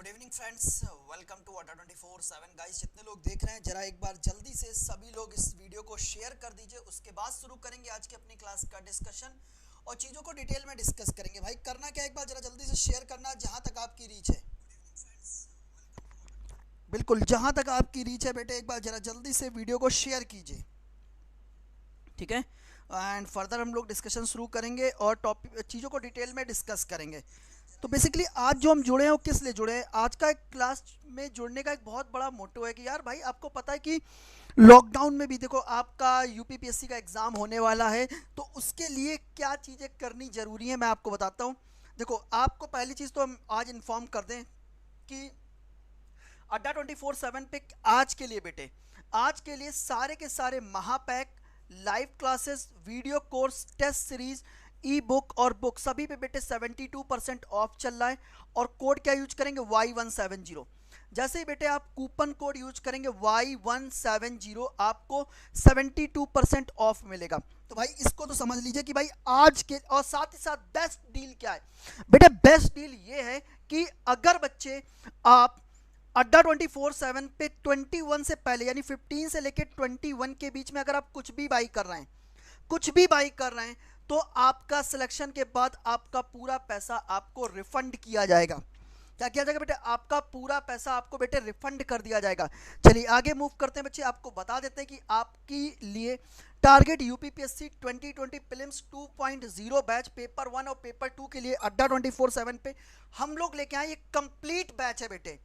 Evening friends, welcome to अड्डा 24/7 guys. जितने लोग देख रहे हैं जरा एक बार जल्दी से सभी लोग इस वीडियो को शेयर कर दीजिए। उसके बाद शुरू करेंगे आज की अपनी क्लास का डिस्कशन और चीज़ों को डिटेल में डिस्कस करेंगे। भाई करना क्या, एक बार जरा जल्दी से शेयर करना जहां तक आपकी रीच है। बिल्कुल जहां तक आपकी रीच है बेटे, एक बार जरा जल्दी से वीडियो को शेयर कीजिए, ठीक है। एंड फर्दर हम लोग डिस्कशन शुरू करेंगे और टॉपिक चीज़ों को डिटेल में डिस्कस करेंगे। तो बेसिकली आज जो हम जुड़े हैं वो किस लिए जुड़े हैं, आज का एक क्लास में जुड़ने का एक बहुत बड़ा मोटो है कि यार भाई आपको पता है कि लॉकडाउन में भी देखो आपका यूपीपीएससी का एग्ज़ाम होने वाला है, तो उसके लिए क्या चीज़ें करनी ज़रूरी है मैं आपको बताता हूँ। देखो आपको पहली चीज़ तो हम आज इन्फॉर्म कर दें कि अड्डा 24/7 पे आज के लिए बेटे, आज के लिए सारे के सारे Mahapack live classes, video course, test series, e book और बुक सभी पे बेटे 72% ऑफ चल रहा है। और कोड क्या यूज करेंगे, Y170। जैसे ही बेटे आप कूपन कोड यूज करेंगे Y170 आपको 72% ऑफ मिलेगा। तो भाई इसको तो समझ लीजिए कि भाई आज के, और साथ ही साथ बेस्ट डील क्या है बेटे, बेस्ट डील ये है कि अगर बच्चे आप अड्डा 24/7 पे 21 से पहले यानी 15 से लेके 21 के बीच में अगर आप कुछ भी बाई कर रहे हैं, कुछ भी बाई कर रहे हैं, तो आपका सिलेक्शन के बाद आपका पूरा पैसा आपको रिफंड किया जाएगा। क्या किया जाएगा बेटे, आपका पूरा पैसा आपको बेटे रिफंड कर दिया जाएगा। चलिए आगे मूव करते हैं बच्चे, आपको बता देते हैं कि आपके लिए target UPPSC 2020 prelims 2.0 batch paper 1 और पेपर 2 के लिए अड्डा 24/7 पे हम लोग लेके आए। ये कंप्लीट बैच है बेटे,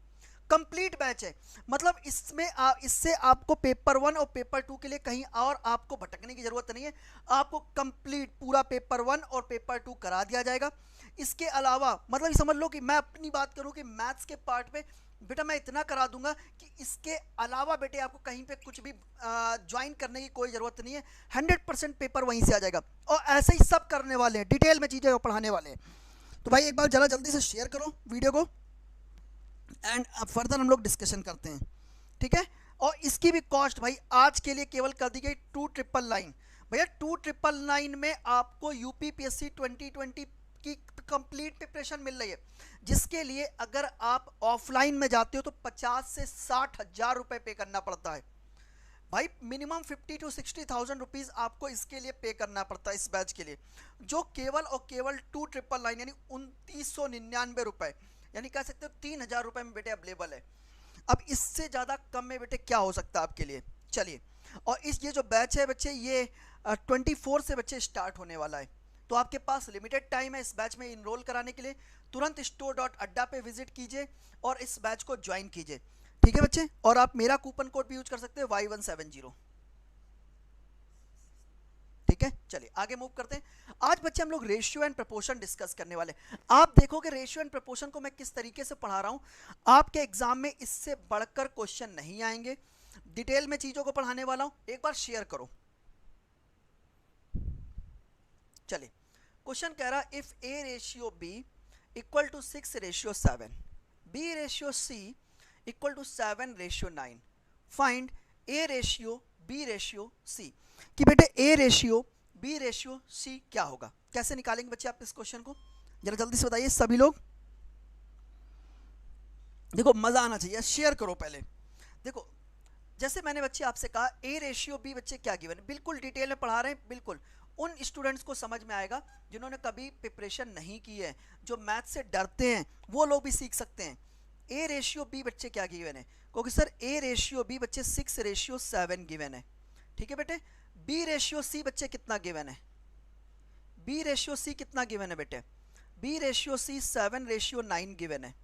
कंप्लीट बैच है। मतलब इसमें इससे आपको पेपर 1 और पेपर 2 के लिए कहीं और आपको भटकने की जरूरत नहीं है। आपको कंप्लीट पूरा पेपर 1 और पेपर 2 करा दिया जाएगा। इसके अलावा मतलब ये समझ लो कि मैं अपनी बात करूं कि मैथ्स के पार्ट पे बेटा मैं इतना करा दूंगा कि इसके अलावा बेटे आपको कहीं पे कुछ भी ज्वाइन करने की कोई ज़रूरत नहीं है। 100% पेपर वहीं से आ जाएगा और ऐसे ही सब करने वाले हैं, डिटेल में चीज़ें पढ़ाने वाले हैं। तो भाई एक बार जरा जल्दी से शेयर करो वीडियो को एंड फर्दर हम लोग डिस्कशन करते हैं, ठीक है। और इसकी भी कॉस्ट भाई आज के लिए केवल कर दी गई 2,999। भैया 2,999 में आपको यूपीपीएससी 2020 की कंप्लीट प्रिपरेशन मिल रही है, जिसके लिए अगर आप ऑफलाइन में जाते हो तो 50 से 60 हज़ार रुपये पे करना पड़ता है। भाई मिनिमम 50 to 60,000 रुपीज़ आपको इसके लिए पे करना पड़ता है इस बैच के लिए, जो केवल और केवल 2,999 यानी 2,999 रुपये, यानी कह सकते हो 3,000 रुपये में बेटे अवेलेबल है। अब इससे ज़्यादा कम में बेटे क्या हो सकता है आपके लिए। चलिए, और ये जो बैच है बच्चे ये 24 से बच्चे स्टार्ट होने वाला है, तो आपके पास लिमिटेड टाइम है इस बैच में इनरोल कराने के लिए। तुरंत store.adda पे विजिट कीजिए और इस बैच को ज्वाइन कीजिए, ठीक है बच्चे। और आप मेरा कूपन कोड भी यूज कर सकते हैं Y170, ठीक है। चलिए आगे मूव करते हैं। आज बच्चे हम लोग रेशियो एंड प्रपोर्शन डिस्कस करने वाले। आप देखोगे रेशियो एंड प्रपोर्शन को मैं किस तरीके से पढ़ा रहा हूं, आपके एग्जाम में इससे बढ़कर क्वेश्चन नहीं आएंगे। डिटेल में चीजों को पढ़ाने वाला हूं, एक बार शेयर करो। चलिए क्वेश्चन कह रहा if A ratio B equal to 6:7, B ratio C equal to 7:9, find A ratio B ratio C. कि बेटे A ratio B ratio C क्या होगा, कैसे निकालेंगे बच्चे आप इस क्वेश्चन को, जरा जल्दी से बताइए सभी लोग। देखो मजा आना चाहिए, शेयर करो पहले। देखो जैसे मैंने बच्चे आपसे कहा ए रेशियो बी बच्चे क्या गिवन है, बिल्कुल डिटेल में पढ़ा रहे हैं। बिल्कुल उन स्टूडेंट्स को समझ में आएगा जिन्होंने कभी प्रिपरेशन नहीं की है, जो मैथ से डरते हैं, वो लोग भी सीख सकते हैं। ए रेशियो बी बच्चे क्या गिवन है, क्योंकि सर ए रेशियो बी बच्चे 6:7 गिवन है, ठीक है बेटे। बी रेशियो सी बच्चे कितना गिवन है, बी रेशियो सी कितना गिवन है बेटे, बी रेशियो सी 7:9 गिवन है।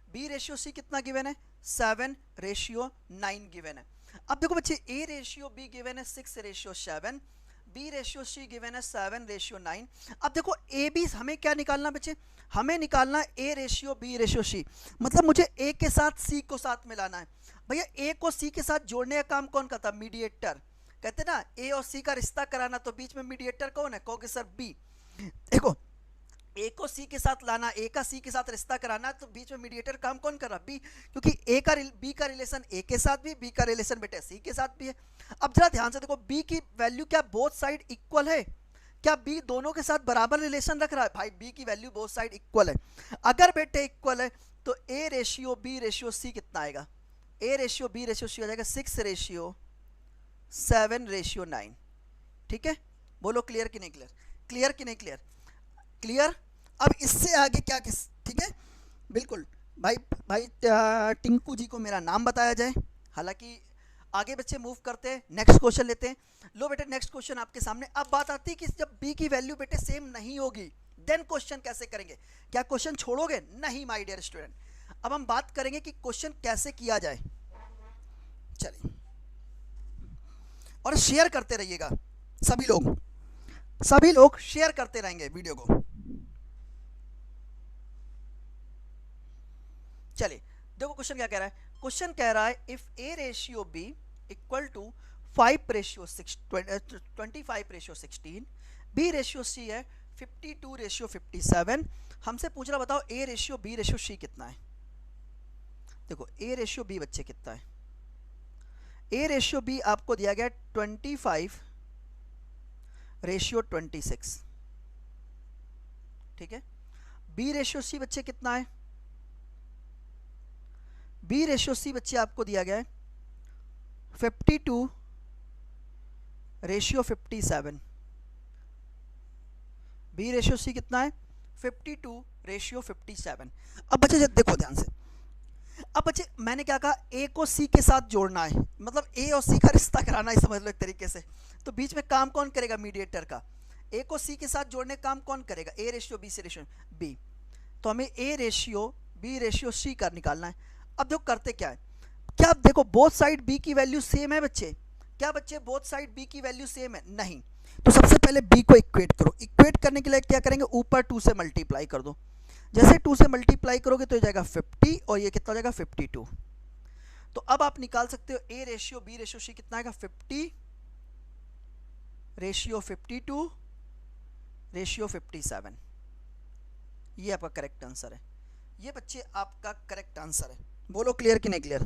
बी रेशियो सी कितना गिवन है, 7:9 गिवन है। अब देखो बच्चे ए रेशियो बी गिवन है 6:7, बी रेशियो सी गिवन है 7:9। अब देखो ए बी हमें क्या निकालना बच्चे, हमें निकालना A ratio B ratio C, मतलब मुझे ए के साथ सी को साथ मिलाना है। भैया ए को सी के साथ जोड़ने का काम कौन करता, मीडिएटर। कहते ना ए और सी का रिश्ता कराना, तो बीच में मीडिएटर कौन है, कहोगे सर बी। देखो ए को सी के साथ लाना, ए का सी के साथ रिश्ता कराना, तो बीच में मीडिएटर काम कौन कर रहा, बी, क्योंकि ए का बी का रिलेशन ए के साथ भी, बी का रिलेशन बेटे सी के साथ भी है। अब जरा ध्यान से देखो बी की वैल्यू क्या बोथ साइड इक्वल है, क्या बी दोनों के साथ बराबर रिलेशन रख रहा है, भाई बी की वैल्यू बोथ साइड इक्वल है। अगर बेटे इक्वल है तो A ratio B ratio C कितना आएगा? A ratio B ratio C हो जाएगा 6:7:9। ठीक है, बोलो क्लियर कि नहीं क्लियर? क्लियर कि नहीं क्लियर? क्लियर। अब इससे आगे क्या किस, ठीक है, बिल्कुल भाई भाई टिंकू जी को मेरा नाम बताया जाए। हालांकि आगे बच्चे मूव करते हैं, नेक्स्ट क्वेश्चन लेते हैं। लो बेटे नेक्स्ट क्वेश्चन आपके सामने। अब बात आती है कि जब बी की वैल्यू बेटे सेम नहीं होगी देन क्वेश्चन कैसे करेंगे? क्या क्वेश्चन छोड़ोगे? नहीं माय डियर स्टूडेंट, अब हम बात करेंगे कि क्वेश्चन कैसे किया जाए। चलिए, और शेयर करते रहिएगा सभी लोग शेयर करते रहेंगे वीडियो को। चलिए देखो क्वेश्चन क्या कह रहा है। क्वेश्चन कह रहा है if A ratio B equal to 5:25:16, B ratio C है 52:57। हमसे पूछ रहा बताओ A ratio B ratio C कितना है। देखो ए रेशियो बी बच्चे कितना है? ए रेशियो बी आपको दिया गया 25:26। ठीक है, बी रेशियो सी बच्चे कितना है? बी रेशियो सी बच्चे आपको दिया गया है 52:57। बी रेशियो सी कितना है? 52:57। अब बच्चे देखो ध्यान से, अब बच्चे मैंने क्या कहा, ए को सी के साथ जोड़ना है, मतलब ए और सी का रिश्ता कराना है, समझ लो एक तरीके से। तो बीच में काम कौन करेगा? मीडिएटर का। ए को सी के साथ जोड़ने का काम कौन करेगा? ए रेशियो बी से रेशियो बी। तो हमें A ratio B ratio C का निकालना है। अब जो करते क्या है, क्या आप देखो बोथ साइड बी की वैल्यू सेम है बच्चे? क्या बच्चे बोथ साइड बी की वैल्यू सेम है? नहीं। तो सबसे पहले बी को इक्वेट करो। इक्वेट करने के लिए क्या करेंगे? ऊपर 2 से मल्टीप्लाई कर दो। जैसे 2 से मल्टीप्लाई करोगे तो ये जाएगा 50 और ये कितना हो जाएगा 52। तो अब आप निकाल सकते हो A ratio B ratio C कितना आएगा? 50:52:57। ये आपका करेक्ट आंसर है। ये बच्चे आपका करेक्ट आंसर है। बोलो क्लियर कि नहीं क्लियर?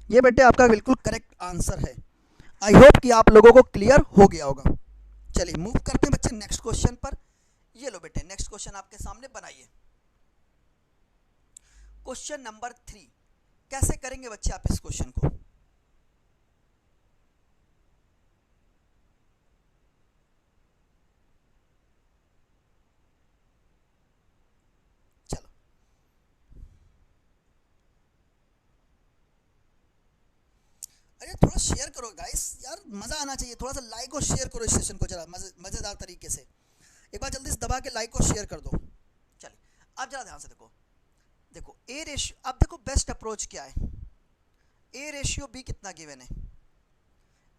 ये बेटे आपका बिल्कुल करेक्ट आंसर है। आई होप कि आप लोगों को क्लियर हो गया होगा। चलिए मूव करते हैं बच्चे नेक्स्ट क्वेश्चन पर। ये लो बेटे नेक्स्ट क्वेश्चन आपके सामने बनाइए। Question number 3। कैसे करेंगे बच्चे आप इस क्वेश्चन को? चलो अरे थोड़ा शेयर करो गाइस, यार मजा आना चाहिए। थोड़ा सा लाइक और शेयर करो इस सेशन को जरा मजेदार तरीके से। एक बार जल्दी से दबा के लाइक और शेयर कर दो। चलिए अब जरा ध्यान से देखो। देखो ए रेशियो, अब देखो बेस्ट अप्रोच क्या है। ए रेशियो बी कितना गिवन है?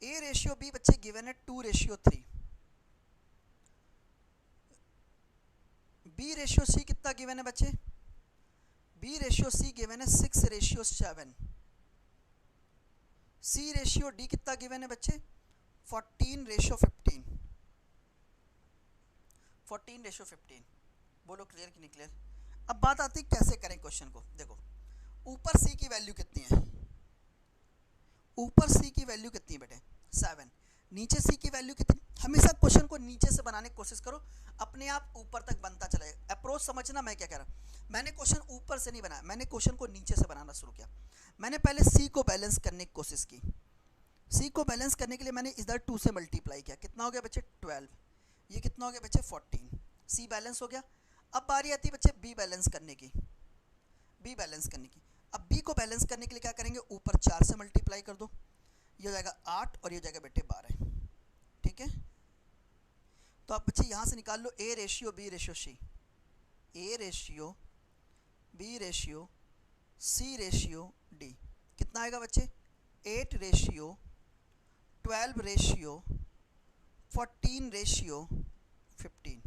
ए रेशियो बी बच्चे गिवन है 2:3। बी रेशियो सी कितना गिवन है बच्चे? बी रेशियो सी गिवन है 6:7। सी रेशियो डी कितना गिवन है बच्चे? 14:15। 14:15। बोलो क्लियर कि नहीं क्लियर? अब बात आती है कैसे करें क्वेश्चन को। देखो ऊपर सी की वैल्यू कितनी है? ऊपर सी की वैल्यू कितनी है बेटे? 7। नीचे सी की वैल्यू कितनी? हमेशा क्वेश्चन को नीचे से बनाने की कोशिश करो, अपने आप ऊपर तक बनता चलेगा। अप्रोच समझना मैं क्या कह रहा हूँ। मैंने क्वेश्चन ऊपर से नहीं बनाया, मैंने क्वेश्चन को नीचे से बनाना शुरू किया। मैंने पहले सी को बैलेंस करने की कोशिश की। सी को बैलेंस करने के लिए मैंने इधर 2 से मल्टीप्लाई किया। कितना हो गया बच्चे? 12। ये कितना हो गया बच्चे? 14। सी बैलेंस हो गया। अब बारी आती है बच्चे बी बैलेंस करने की। बी बैलेंस करने की, अब बी को बैलेंस करने के लिए क्या करेंगे? ऊपर 4 से मल्टीप्लाई कर दो। ये हो जाएगा 8 और ये हो जाएगा बेटे 12। ठीक है, तो आप बच्चे यहाँ से निकाल लो A ratio B ratio C. A ratio B ratio C ratio D कितना आएगा बच्चे? 8:12:14:15।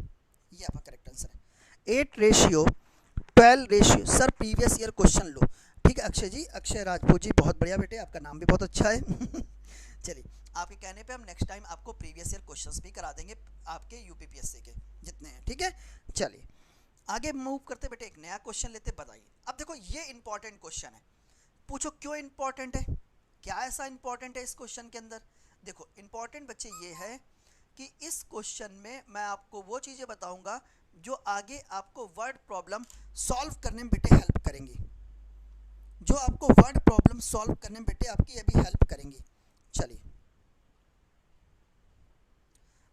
ये आपका करेक्ट आंसर है। 8:12। सर प्रीवियस ईयर क्वेश्चन लो। ठीक है अक्षय जी, अक्षय राजपूत जी, बहुत बढ़िया बेटे, आपका नाम भी बहुत अच्छा है। चलिए आपके कहने पे हम नेक्स्ट टाइम आपको प्रीवियस ईयर क्वेश्चंस भी करा देंगे आपके यूपीपीएससी के जितने हैं। ठीक है, चलिए आगे मूव करते बेटे, एक नया क्वेश्चन लेते। बताइए अब देखो ये इंपॉर्टेंट क्वेश्चन है। पूछो क्यों इंपॉर्टेंट है, क्या ऐसा इंपॉर्टेंट है इस क्वेश्चन के अंदर? देखो इंपॉर्टेंट बच्चे ये है कि इस क्वेश्चन में मैं आपको वो चीज़ें बताऊंगा जो आगे आपको वर्ड प्रॉब्लम सॉल्व करने में बेटे हेल्प करेंगी। जो आपको वर्ड प्रॉब्लम सॉल्व करने में बेटे आपकी अभी हेल्प करेंगी। चलिए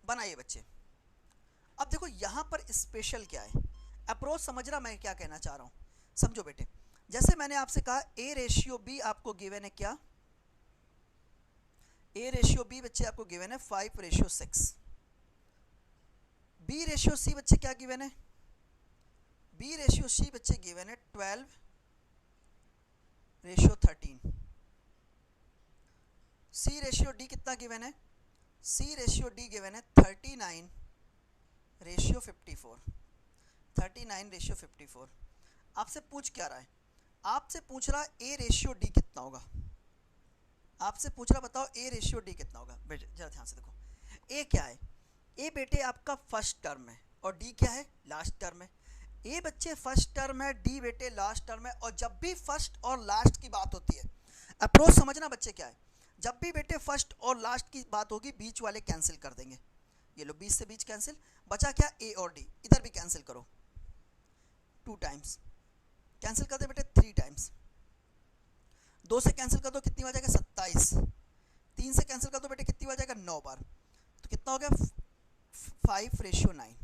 बनाइए बच्चे। अब देखो यहाँ पर स्पेशल क्या है, अप्रोच समझना मैं क्या कहना चाह रहा हूँ, समझो बेटे। जैसे मैंने आपसे कहा ए रेशियो बी आपको गिवन है, क्या ए रेशियो बी बच्चे आपको गिवन है 5:6। बी रेशियो सी बच्चे क्या गिवन है, बी रेशियो सी बच्चे गिवन है 12:13। सी रेशियो डी कितना गिवन है, सी रेशियो डी गिवन है 39:54। 39:54। आपसे पूछ क्या रहा है, आपसे पूछ रहा ए रेशियो डी कितना होगा, आपसे पूछ रहा बताओ ए रेशियो डी कितना होगा। बेटे जरा ध्यान से देखो, ए क्या है, ए बेटे आपका फर्स्ट टर्म है और डी क्या है, लास्ट टर्म है। ए बच्चे फर्स्ट टर्म है, डी बेटे लास्ट टर्म है। और जब भी फर्स्ट और लास्ट की बात होती है, अप्रोच समझना बच्चे क्या है, जब भी बेटे फर्स्ट और लास्ट की बात होगी बीच वाले कैंसिल कर देंगे। ये लो बीच से बीच कैंसिल, बचा क्या ए और डी, इधर भी कैंसिल करो 2 टाइम्स, कैंसिल कर दे बेटे 3 टाइम्स। 2 से कैंसिल कर दो कितनी बार जाएगा 27। 3 से कैंसिल कर दो बेटे कितनी बार जाएगा 9 बार। तो कितना हो गया 5:9।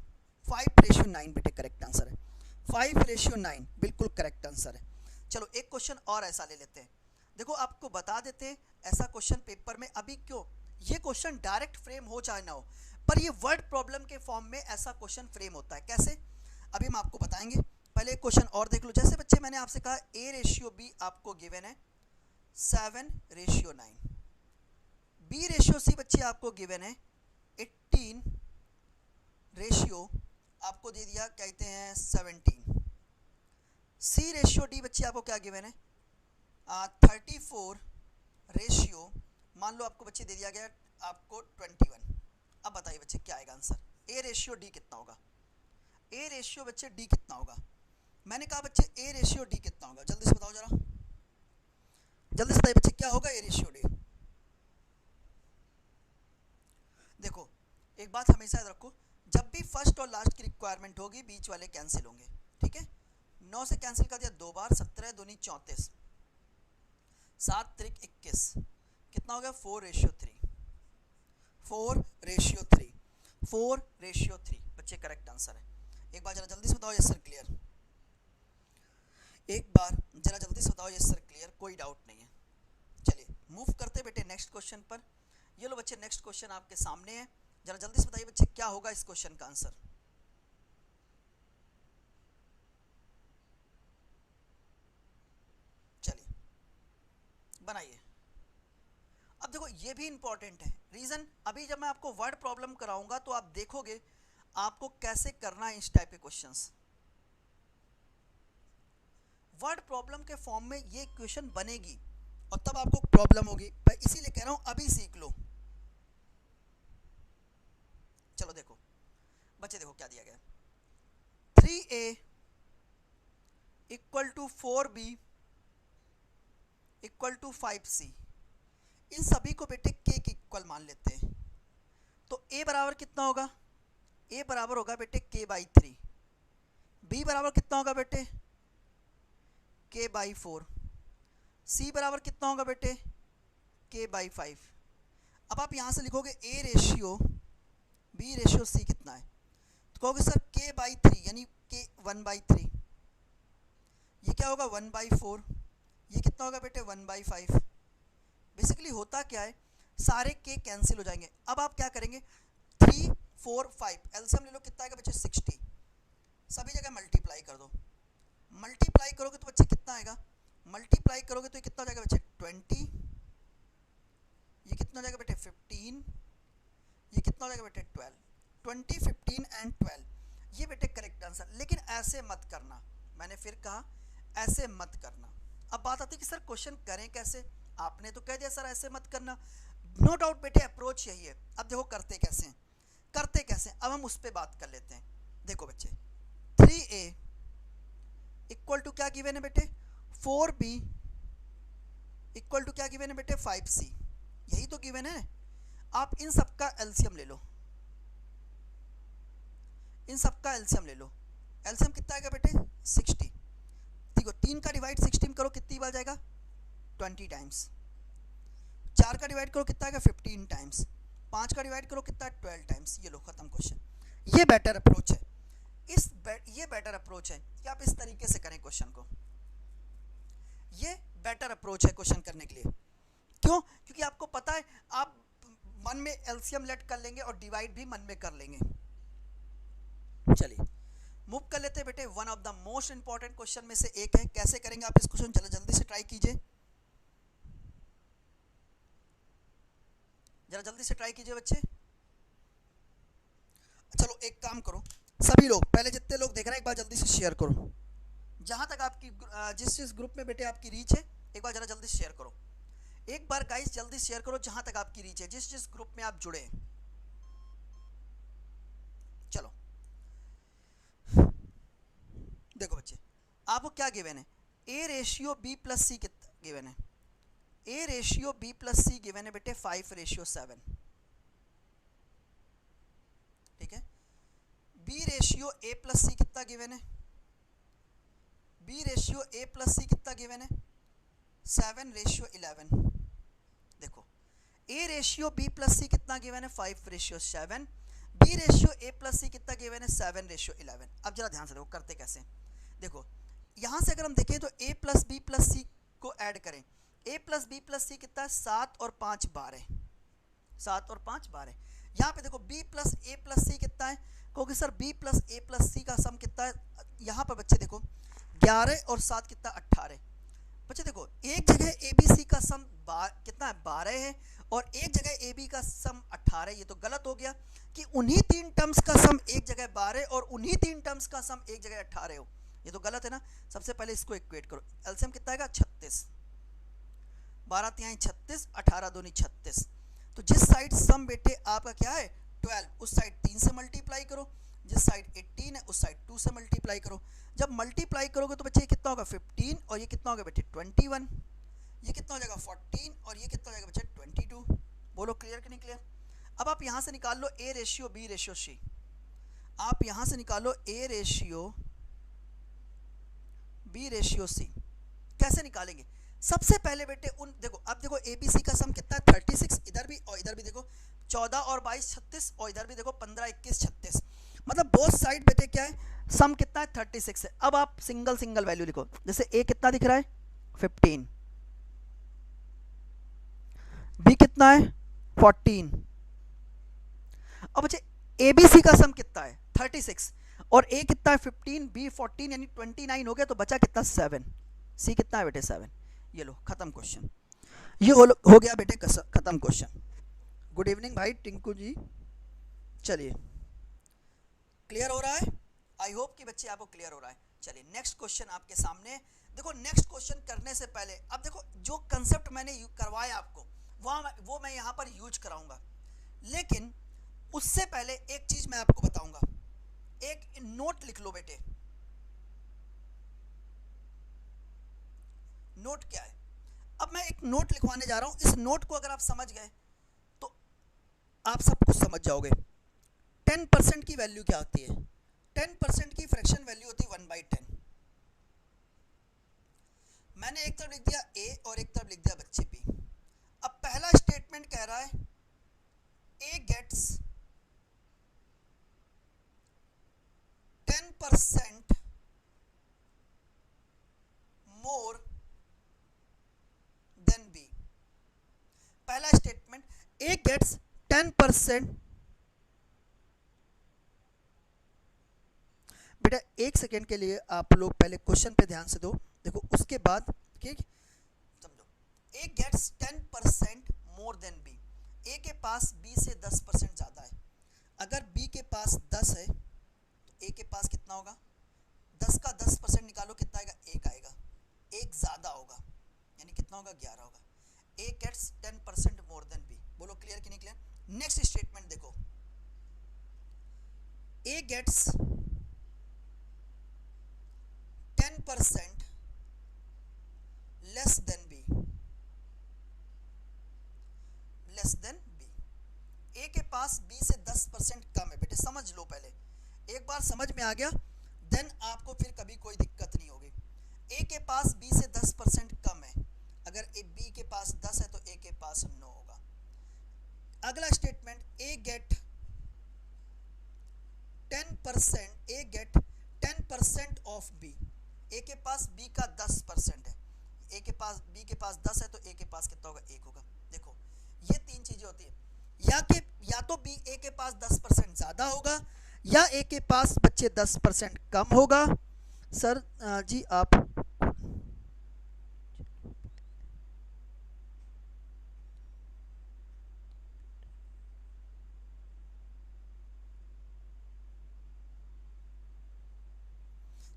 5:9 बेटे करेक्ट आंसर है, 5:9 बिल्कुल करेक्ट आंसर है। चलो एक क्वेश्चन और ऐसा ले लेते हैं। देखो आपको बता देते हैं ऐसा क्वेश्चन पेपर में अभी क्यों, ये क्वेश्चन डायरेक्ट फ्रेम हो चाहे ना हो, पर ये वर्ड प्रॉब्लम के फॉर्म में ऐसा क्वेश्चन फ्रेम होता है। कैसे, अभी हम आपको बताएंगे। पहले एक क्वेश्चन और देख लो। जैसे बच्चे मैंने आपसे कहा ए रेशियो बी आपको गिवन है 7:9, बी रेशियो सी बच्चे आपको गिवन है 18 रेशियो आपको दे दिया कहते हैं 17। सी रेशियो डी बच्चे आपको क्या गिवन है 34 रेशियो मान लो आपको बच्चे दे दिया गया आपको 21। अब बताइए बच्चे क्या आएगा आंसर, ए रेशियो डी कितना होगा, ए रेशियो बच्चे डी कितना होगा। मैंने कहा बच्चे ए रेशियो डी कितना होगा, जल्दी से बताओ जरा, जल्दी से बताइए बच्चे क्या होगा ए रेशियो डी। देखो एक बात हमेशा याद रखो, जब भी फर्स्ट और लास्ट की रिक्वायरमेट होगी बीच वाले कैंसिल होंगे, ठीक है। 9 से कैंसिल कर दिया 2 बार, 17 दूनी 34, 7 त्रिक 21, कितना हो गया 4:3। 4:3, 4:3 बच्चे करेक्ट आंसर है। एक बार जरा जल्दी से बताओ यस सर क्लियर, एक बार जरा जल्दी से बताओ यस सर क्लियर, कोई डाउट नहीं है। चलिए मूव करते बेटे नेक्स्ट क्वेश्चन पर। ये लो बच्चे नेक्स्ट क्वेश्चन आपके सामने है, जरा जल्दी से बताइए बच्चे क्या होगा इस क्वेश्चन का आंसर। चलिए बनाइए। अब देखो ये भी इंपॉर्टेंट है, रीजन अभी जब मैं आपको वर्ड प्रॉब्लम कराऊंगा तो आप देखोगे आपको कैसे करना है इस टाइप के क्वेश्चंस। वर्ड प्रॉब्लम के फॉर्म में ये क्वेश्चन बनेगी और तब आपको प्रॉब्लम होगी, मैं इसीलिए कह रहा हूं अभी सीख लो। चलो देखो बच्चे देखो क्या दिया गया, 3a = 4b = 5c। इन सभी को बेटे k के इक्वल मान लेते हैं। तो a बराबर कितना होगा, a बराबर होगा बेटे k/3। b बराबर कितना होगा बेटे k/4। c बराबर कितना होगा बेटे k/5। अब आप यहां से लिखोगे a ratio b ratio c कितना है, तो कहोगे सर k/3 यानी k 1/3। ये क्या होगा 1/4, ये कितना होगा बेटे 1/5। बेसिकली होता क्या है, सारे के कैंसिल हो जाएंगे। अब आप क्या करेंगे 3 4 5 एलसीएम ले लो, कितना आएगा बच्चे 60। सभी जगह मल्टीप्लाई कर दो, मल्टीप्लाई करोगे तो बच्चे कितना आएगा, मल्टीप्लाई करोगे तो ये कितना हो जाएगा बच्चे 20, ये कितना हो जाएगा बेटे 15, ये कितना हो जाएगा बेटे 12। 20 15 एंड 12 ये बेटे करेक्ट आंसर। लेकिन ऐसे मत करना, मैंने फिर कहा ऐसे मत करना। अब बात आती है कि सर क्वेश्चन करें कैसे, आपने तो कह दिया सर ऐसे मत करना, नो डाउट बेटे अप्रोच यही है। अब देखो करते कैसे हैं, करते कैसे अब हम उस पर बात कर लेते हैं। देखो बच्चे 3a = क्या गिवन है बेटे 4b = क्या गिवन है बेटे 5c, यही तो गिवन है। आप इन सब का एलसीएम ले लो, इन सब का एलसीएम ले लो। एलसीएम कितना आएगा बेटे 60। देखो 3 का डिवाइड 16 करो कितनी बार जाएगा 20 टाइम्स, 4 का डिवाइड करो कितना आएगा 15 टाइम्स, 5 का डिवाइड करो कितना 12 टाइम्स। ये लो खत्म क्वेश्चन। ये बेटर अप्रोच है, ये बेटर अप्रोच है कि आप इस तरीके से करें क्वेश्चन को। ये बेटर अप्रोच है क्वेश्चन करने के लिए। क्यों? क्योंकि आपको पता है आप मन में एलसीएम लेट कर लेंगे और डिवाइड भी मन में कर लेंगे। चलिए मूव कर लेते हैं बेटे, one of the most important question में से एक है। कैसे करेंगे आप इस क्वेश्चन, चलो जल्दी से ट्राई कीजिए, जरा जल्दी से ट्राई कीजिए बच्चे। चलो एक काम करो, सभी लोग पहले जितने लोग देख रहे हैं एक बार जल्दी से शेयर करो, जहां तक आपकी जिस ग्रुप में बेटे आपकी रीच है एक बार जरा जल्दी शेयर करो। एक बार गाइस जल्दी शेयर करो जहां तक आपकी रीच है, जिस ग्रुप में आप जुड़े हैं। चलो देखो बच्चे, आपको क्या गिवन है, A ratio B plus C कितना गिवन है, A ratio B plus C given है बेटे 5:7, ठीक है। B ratio A plus C कितना गिवन है, B ratio A plus C कितना गिवन है 7:11। देखो A ratio B plus C कितना गिवन है 5:7, B ratio A plus C कितना गिवन है 7:11। अब जरा ध्यान से देखो करते कैसे। देखो यहां से अगर हम देखें तो ए प्लस बी प्लस सी को ऐड करें, ए प्लस बी प्लस सी कितना है 7 और 5 12, 7 और 5 12। यहाँ पे देखो b प्लस ए प्लस सी कितना है, क्योंकि सर b प्लस ए प्लस सी का सम कितना है, यहाँ पर बच्चे देखो 11 और 7 कितना 18। बच्चे देखो एक जगह ए बी सी का सम कितना है 12 है और एक जगह ए बी का सम 18। ये तो गलत हो गया कि उन्हीं 3 टर्म्स का सम एक जगह 12 और उन्हीं 3 टर्म्स का सम एक जगह 18 हो, ये तो गलत है ना। सबसे पहले इसको इक्वेट करो, एलसीएम कितना आएगा 36, 12 तिहाई 36, 18 दूनी 36। तो जिस साइड सम बेटे आपका क्या है 12, उस साइड 3 से मल्टीप्लाई करो, जिस साइड 18 है उस साइड 2 से मल्टीप्लाई करो। जब मल्टीप्लाई करोगे तो बच्चे ये कितना होगा 15 और ये कितना होगा बेटे 21, ये कितना हो जाएगा 14 और ये कितना हो जाएगा बच्चे 22। बोलो क्लियर कि नहीं क्लियर। अब आप यहाँ से निकाल लो A ratio B ratio C, आप यहाँ से निकालो A ratio B ratio C. कैसे निकालेंगे, सबसे पहले बेटे देखो अब देखो ए बी सी का सम कितना है 36, इधर भी और इधर भी देखो 14 और 22 36 और इधर भी देखो 15 21 36, मतलब बोथ साइड बेटे क्या है सम कितना है 36 है। अब आप सिंगल सिंगल वैल्यू लिखो, जैसे ए कितना दिख रहा है 15, बी कितना है 14। अब बच्चे ए बी सी का सम कितना है 36 और ए कितना है 15, बी 14 यानी 29 हो गया, तो बचा कितना 7, सी कितना है बेटे 7। ये लो खत्म क्वेश्चन, ये हो गया बेटे खत्म क्वेश्चन। गुड इवनिंग भाई टिंकू जी। चलिए क्लियर हो रहा है, आई होप कि बच्चे आपको क्लियर हो रहा है। चलिए नेक्स्ट क्वेश्चन आपके सामने। देखो नेक्स्ट क्वेश्चन करने से पहले अब देखो जो कंसेप्ट मैंने करवाया आपको वो मैं यहाँ पर यूज कराऊंगा, लेकिन उससे पहले एक चीज मैं आपको बताऊंगा। एक नोट लिख लो बेटे, नोट क्या है। अब मैं एक नोट लिखवाने जा रहा हूं, इस नोट को अगर आप समझ गए तो आप सब कुछ समझ जाओगे। 10% की वैल्यू क्या होती है, 10% की फ्रैक्शन वैल्यू होती है 1/10। मैंने एक तरफ लिख दिया ए और एक तरफ लिख दिया बच्चे बी। अब पहला स्टेटमेंट कह रहा है A gets 10% more than B. पहला स्टेटमेंट ए गेट्स 10%। बेटा एक सेकेंड के लिए आप लोग पहले क्वेश्चन पे ध्यान से दो, देखो उसके बाद ठीक समझो। A gets 10% more than B, A के पास बी से 10% ज़्यादा है। अगर बी के पास 10 है तो ए के पास कितना होगा, 10 का 10% निकालो कितना आएगा 1 आएगा, 1 ज़्यादा होगा यानी कितना होगा 11 होगा। A gets 10% more than B. बोलो क्लियर कि नहीं क्लियर। नेक्स्ट स्टेटमेंट देखो, A gets 10% less than B, less than B. A के पास बी से 10% कम है। बेटे समझ लो, पहले एक बार समझ में आ गया देन आपको फिर कभी कोई दिक्कत नहीं होगी। ए के पास बी से 10% कम है, अगर ए बी के पास 10 है तो ए के पास 9 होगा। अगला statement, A get 10% of B, A के पास बी का 10% है, ए के पास बी के पास 10 है तो ए के पास कितना होगा, 1 होगा। देखो ये तीन चीजें होती है, या तो बी ए के पास 10% ज्यादा होगा, या ए के पास बच्चे 10% कम होगा। सर जी आप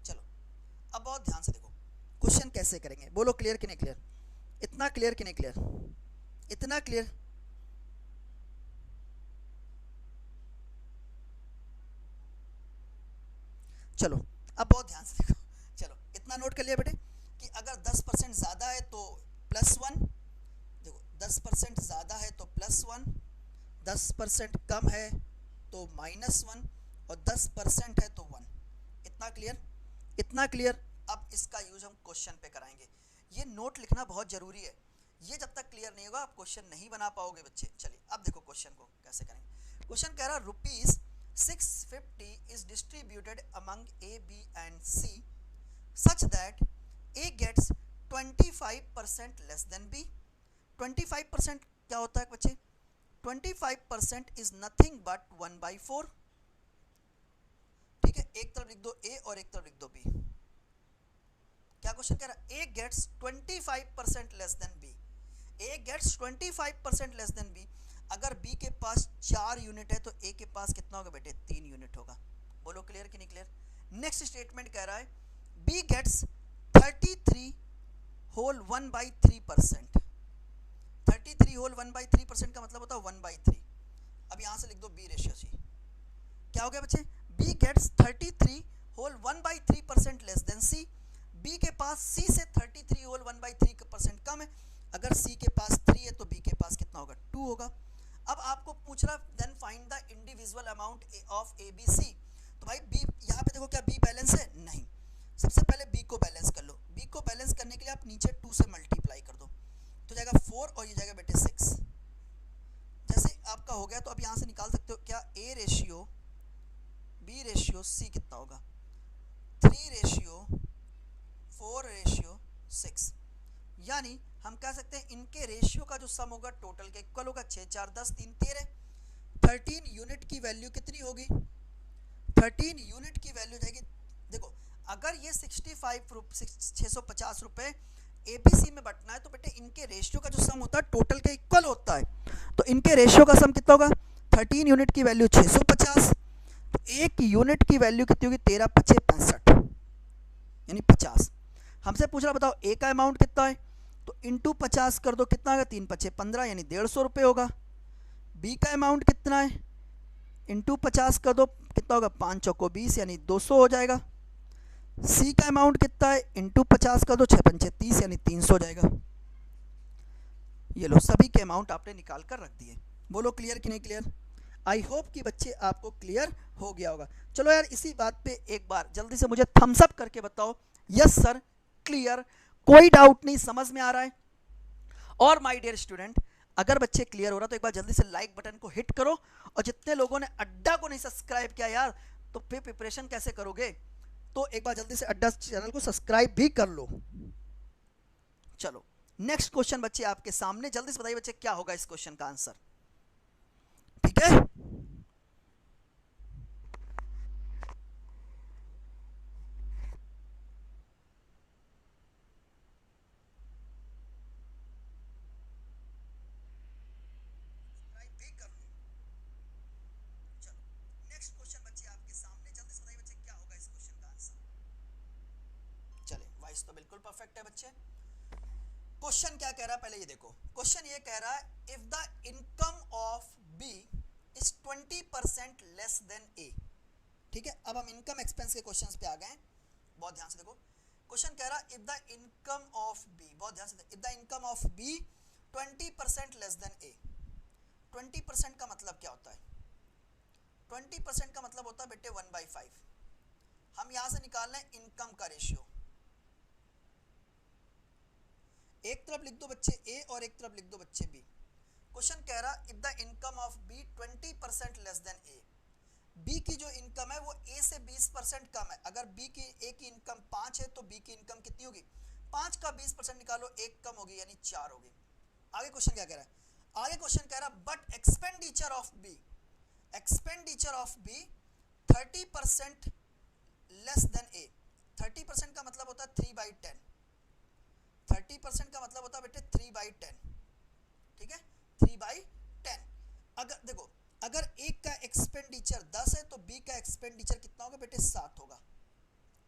चलो अब बहुत ध्यान से देखो क्वेश्चन कैसे करेंगे, बोलो क्लियर कि नहीं क्लियर, इतना क्लियर कि नहीं क्लियर, इतना क्लियर। चलो अब बहुत ध्यान से देखो, चलो इतना नोट कर लिया बेटे कि अगर 10% ज़्यादा है तो +1, देखो 10% ज़्यादा है तो +1, 10% कम है तो -1 और 10% है तो 1। इतना क्लियर, इतना क्लियर। अब इसका यूज हम क्वेश्चन पे कराएंगे, ये नोट लिखना बहुत ज़रूरी है, ये जब तक क्लियर नहीं होगा आप क्वेश्चन नहीं बना पाओगे बच्चे। चलिए अब देखो क्वेश्चन को कैसे करेंगे। क्वेश्चन कह रहा ₹650 is distributed among A, B and C such that A gets 25% less than B। 25% क्या होता है बच्चे, 25% is nothing but 1/4। ठीक है, एक तरफ लिख दो A और एक तरफ लिख दो B। क्या क्वेश्चन कह रहा है, A gets 25% less than B, A gets 25% less than B। अगर B के पास 4 यूनिट है तो A के पास कितना होगा बेटे, 3 यूनिट होगा। बोलो क्लियर कि नहीं क्लियर। नेक्स्ट स्टेटमेंट कह रहा है B गेट्स 33 होल 1/3%। 33 होल 1/3% का मतलब होता है 1/3। अब यहां से लिख दो B रेशियो C। क्या हो गया बच्चे, B gets 33 whole 1/3% less than C। B के पास C से 33 होल 1/3% कम है, अगर C के पास 3 है तो B के पास कितना होगा, 2 होगा। अब आपको पूछ रहा then find the individual amount of A B C. तो भाई बी यहाँ पे देखो क्या बी बैलेंस है, नहीं। सबसे पहले बी को बैलेंस कर लो, बी को बैलेंस करने के लिए आप नीचे 2 से मल्टीप्लाई कर दो तो जाएगा 4 और ये जाएगा बेटे 6। जैसे आपका हो गया तो अब यहाँ से निकाल सकते हो क्या, A ratio B ratio C कितना होगा, 3 रेशियो 4 रेशियो 6। यानी हम कह सकते हैं इनके रेशियो का जो सम होगा टोटल के इक्वल होगा। 6 4 10 3 13, 13 यूनिट की वैल्यू कितनी होगी, 13 यूनिट की वैल्यू जाएगी। देखो अगर ये 650 रुपए एबीसी में बटना है तो बेटे इनके रेशियो का जो सम होता है टोटल के इक्वल होता है, तो इनके रेशियो का सम कितना होगा, 13 यूनिट की वैल्यू 650, तो एक यूनिट की वैल्यू कितनी होगी, 13 × 5 = 65 यानी 50। हमसे पूछ रहा बताओ ए का अमाउंट कितना है, तो इंटू 50 कर दो कितना होगा, 3 × 5 = 15 यानी 150 रुपये होगा। बी का अमाउंट कितना है, इंटू 50 कर दो कितना होगा, 5 चौको 20 यानी 200 हो जाएगा। सी का अमाउंट कितना है, इंटू 50 कर दो 6 × 5 = 30 यानी 300 हो जाएगा। ये लो सभी के अमाउंट आपने निकाल कर रख दिए। बोलो क्लियर कि नहीं क्लियर। आई होप कि बच्चे आपको क्लियर हो गया होगा। चलो यार इसी बात पे एक बार जल्दी से मुझे थम्स अप करके बताओ, यस सर क्लियर, कोई डाउट नहीं, समझ में आ रहा है। और माय डियर स्टूडेंट अगर बच्चे क्लियर हो रहा तो एक बार जल्दी से लाइक बटन को हिट करो, और जितने लोगों ने अड्डा को नहीं सब्सक्राइब किया यार तो फिर प्रिपरेशन कैसे करोगे, तो एक बार जल्दी से अड्डा चैनल को सब्सक्राइब भी कर लो। चलो नेक्स्ट क्वेश्चन बच्चे आपके सामने, जल्दी से बताइए बच्चे क्या होगा इस क्वेश्चन का आंसर, ठीक है। तो बिल्कुल परफेक्ट है बच्चे। क्वेश्चन क्या कह रहा है पहले ये देखो, क्वेश्चन ये कह रहा है if the income of B is 20% less than A. ठीक है, अब हम इनकम एक्सपेंस के क्वेश्चंस पे आ गए हैं, बहुत ध्यान से देखो। क्वेश्चन कह रहा है if the income of B, बहुत ध्यान से, if the income of B 20% less than A. 20% का मतलब क्या होता है, 20% का मतलब होता है बेटे 1/5। हम यहां से निकाल रहे हैं इनकम का रेशियो, एक तरफ लिख दो बच्चे ए और एक तरफ लिख दो बच्चे बी। क्वेश्चन कह रहा if the income of B 20% less than A, B की जो इनकम है वो ए से 20% कम है। अगर बी की ए की इनकम 5 है तो बी की इनकम कितनी होगी, 5 का 20% निकालो, एक कम होगी यानी 4 होगी। आगे क्वेश्चन क्या कह रहा है, आगे क्वेश्चन कह रहा है but expenditure of B, expenditure of B 30% less than A. 30% का मतलब होता है 3/10, 30% का मतलब होता है बेटे 3/10, ठीक है 3/10। अगर देखो अगर एक का एक्सपेंडिचर 10 है तो बी का एक्सपेंडिचर कितना होगा बेटे 7 होगा,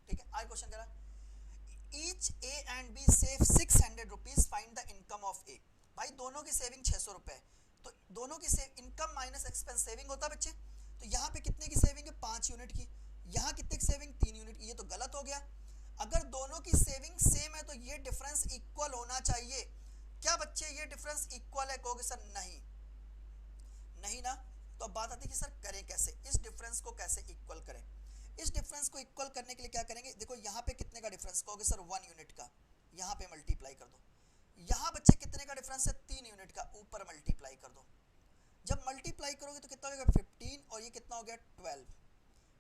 ठीक है। आगे क्वेश्चन कह रहा है each A and B save 600 rupees, find the income of A. भाई दोनों की सेविंग 600 रुपए, तो दोनों की इनकम माइनस एक्सपेंस सेविंग होता है बच्चे। तो यहाँ पे कितने की सेविंग है, 5 यूनिट की, यहाँ कितने की सेविंग, 3 यूनिट की। ये तो गलत हो गया, अगर दोनों की सेविंग सेम है तो ये डिफरेंस इक्वल होना चाहिए। क्या बच्चे ये डिफरेंस इक्वल है, कहोगे सर नहीं, नहीं ना। तो अब बात आती है कि सर करें कैसे, इस डिफरेंस को कैसे इक्वल करें। इस डिफरेंस को इक्वल करने के लिए क्या करेंगे, देखो यहाँ पे कितने का डिफरेंस, कहोगे सर 1 यूनिट का, यहाँ पे मल्टीप्लाई कर दो। यहाँ बच्चे कितने का डिफरेंस है, 3 यूनिट का, ऊपर मल्टीप्लाई कर दो। जब मल्टीप्लाई करोगे तो कितना हो गया 15, और ये कितना हो गया 12,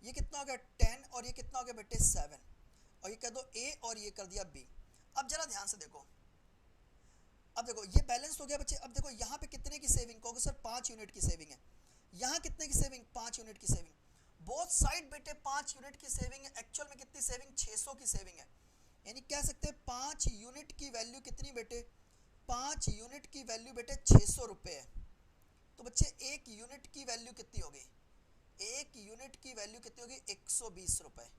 ये कितना हो गया 10, और ये कितना हो गया बेटे 7, और ये कह दो ए और ये कर दिया बी। अब जरा ध्यान से देखो, अब देखो ये बैलेंस हो गया बच्चे। अब देखो यहाँ पे कितने की सेविंग, कहोगे सर 5 यूनिट की सेविंग है, यहाँ कितने की सेविंग, 5 यूनिट की सेविंग। बोथ साइड बेटे 5 यूनिट की सेविंग है, एक्चुअल में कितनी सेविंग, 600 की सेविंग है। यानी कह सकते हैं 5 यूनिट की वैल्यू कितनी बेटे, 5 यूनिट की वैल्यू बेटे 600 रुपये है। तो बच्चे एक यूनिट की वैल्यू कितनी होगी, एक यूनिट की वैल्यू कितनी होगी, 120 रुपये,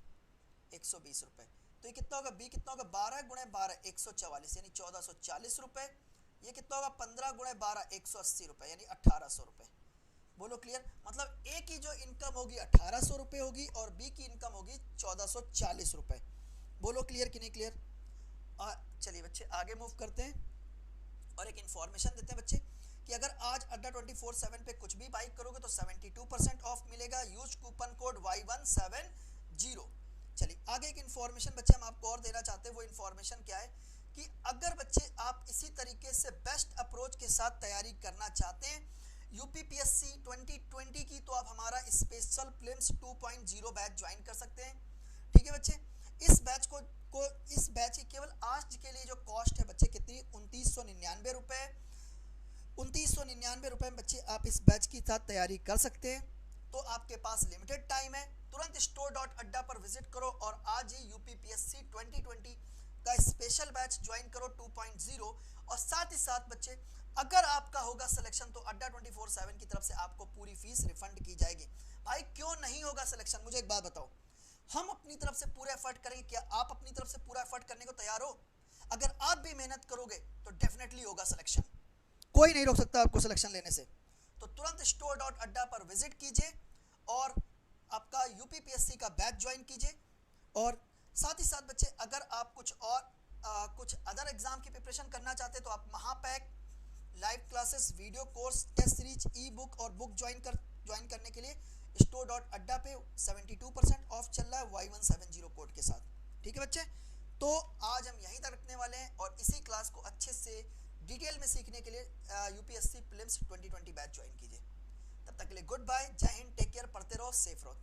120 रुपये। तो ये कितना होगा, बी कितना होगा, 12 गुणे 12 144, यानी 1440 रुपये। ये कितना होगा 15 गुणे 12 180 रुपये, यानी 1800 रुपये। बोलो क्लियर, मतलब ए की जो इनकम होगी 1800 रुपये होगी और बी की इनकम होगी 1440 रुपये। बोलो क्लियर कि नहीं क्लियर। चलिए बच्चे आगे मूव करते हैं और एक इन्फॉर्मेशन देते हैं बच्चे कि अगर आज अड्डा 24/7 पे कुछ भी बाई करोगे तो 72% ऑफ मिलेगा। Use coupon code Y170। चलिए आगे एक इन्फॉर्मेशन बच्चे हम आपको और देना चाहते हैं। वो इन्फॉर्मेशन क्या है कि अगर बच्चे आप इसी तरीके से बेस्ट अप्रोच के साथ तैयारी करना चाहते हैं यूपीपीएससी 2020 की, तो आप हमारा स्पेशल प्रीलिम्स 2.0 बैच ज्वाइन कर सकते हैं, ठीक है बच्चे। इस बैच को इस बैच की केवल आज के लिए जो कॉस्ट है बच्चे कितनी, 2999 रुपये। 2999 रुपये में बच्चे आप इस बैच के साथ तैयारी कर सकते हैं। तो आपके पास लिमिटेड टाइम है, तुरंत store.adda पर विजिट करो और आज ही यूपीपीएससी 2020 का स्पेशल बैच ज्वाइन करो 2.0। और साथ ही साथ बच्चे अगर आपका होगा सिलेक्शन तो अड्डा 24/7 की तरफ से आपको पूरी फीस रिफंड की जाएगी। भाई क्यों नहीं होगा सिलेक्शन, मुझे एक बात बताओ। हम अपनी तरफ से पूरा एफर्ट करेंगे, क्या आप अपनी तरफ से पूरा एफर्ट करने को तैयार हो? अगर आप भी मेहनत करोगे तो डेफिनेटली होगा सिलेक्शन, कोई नहीं रोक सकता आपको सिलेक्शन लेने से। तो तुरंत store.adda पर विजिट कीजिए और आपका यूपीपीएससी का बैच ज्वाइन कीजिए। और साथ ही साथ बच्चे अगर आप कुछ और कुछ अदर एग्जाम की प्रिपरेशन करना चाहते हैं तो आप Mahapack live classes, video course, test series, e book और बुक ज्वाइन करने के लिए store.adda पे 72% ऑफ चल रहा है Y170 कोड के साथ, ठीक है बच्चे। तो आज हम यहीं तक रखने वाले हैं और इसी क्लास को अच्छे से डिटेल में सीखने के लिए यूपीएससी प्रीलिम्स 2020 बैच ज्वाइन कीजिए। तब तक के लिए गुड बाय, जय हिंद, टेक केयर, पढ़ते रहो, सेफ रहो।